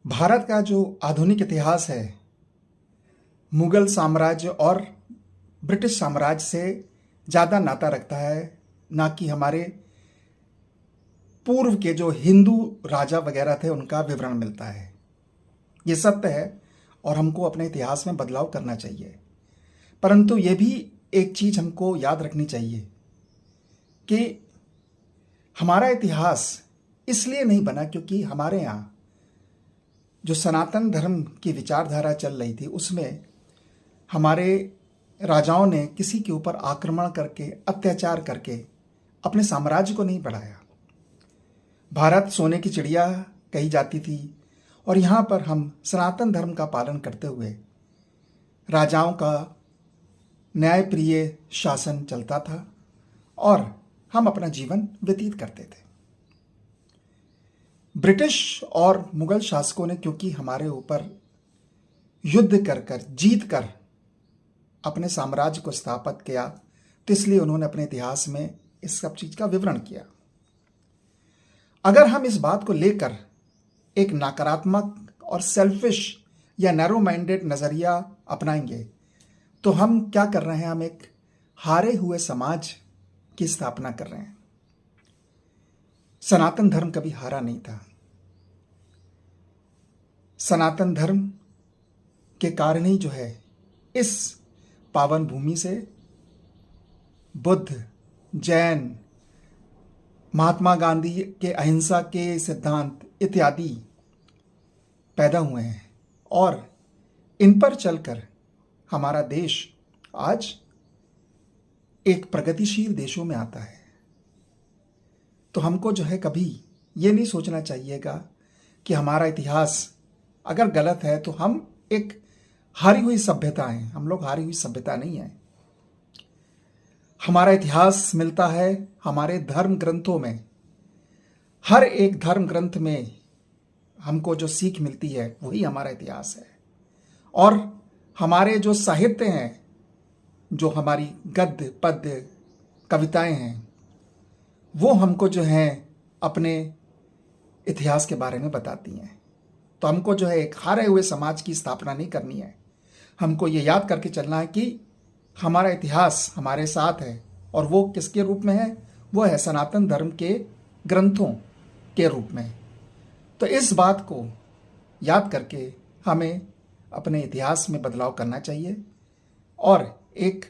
भारत का जो आधुनिक इतिहास है मुगल साम्राज्य और ब्रिटिश साम्राज्य से ज़्यादा नाता रखता है, ना कि हमारे पूर्व के जो हिंदू राजा वगैरह थे उनका विवरण मिलता है। ये सत्य है और हमको अपने इतिहास में बदलाव करना चाहिए। परंतु ये भी एक चीज़ हमको याद रखनी चाहिए कि हमारा इतिहास इसलिए नहीं बना क्योंकि हमारे यहाँ जो सनातन धर्म की विचारधारा चल रही थी उसमें हमारे राजाओं ने किसी के ऊपर आक्रमण करके, अत्याचार करके अपने साम्राज्य को नहीं बढ़ाया। भारत सोने की चिड़िया कही जाती थी और यहाँ पर हम सनातन धर्म का पालन करते हुए राजाओं का न्यायप्रिय शासन चलता था और हम अपना जीवन व्यतीत करते थे। ब्रिटिश और मुगल शासकों ने क्योंकि हमारे ऊपर युद्ध कर जीत कर अपने साम्राज्य को स्थापित किया, तो इसलिए उन्होंने अपने इतिहास में इस सब चीज का विवरण किया। अगर हम इस बात को लेकर एक नकारात्मक और सेल्फिश या नैरो माइंडेड नजरिया अपनाएंगे तो हम क्या कर रहे हैं, हम एक हारे हुए समाज की स्थापना कर रहे हैं। सनातन धर्म कभी हारा नहीं था। सनातन धर्म के कारण ही जो है इस पावन भूमि से बुद्ध, जैन, महात्मा गांधी के अहिंसा के सिद्धांत इत्यादि पैदा हुए हैं और इन पर चलकर हमारा देश आज एक प्रगतिशील देशों में आता है। तो हमको जो है कभी ये नहीं सोचना चाहिएगा कि हमारा इतिहास अगर गलत है तो हम एक हारी हुई सभ्यता हैं। हम लोग हारी हुई सभ्यता नहीं है। हमारा इतिहास मिलता है हमारे धर्म ग्रंथों में। हर एक धर्म ग्रंथ में हमको जो सीख मिलती है वही हमारा इतिहास है। और हमारे जो साहित्य हैं, जो हमारी गद्य पद्य कविताएं हैं, वो हमको जो है अपने इतिहास के बारे में बताती हैं। तो हमको जो है एक हारे हुए समाज की स्थापना नहीं करनी है। हमको ये याद करके चलना है कि हमारा इतिहास हमारे साथ है और वो किसके रूप में है, वो है सनातन धर्म के ग्रंथों के रूप में। तो इस बात को याद करके हमें अपने इतिहास में बदलाव करना चाहिए और एक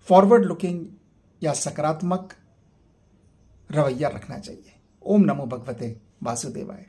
फॉरवर्ड लुकिंग या सकारात्मक रवैया रखना चाहिए। ओम नमो भगवते वासुदेवाय।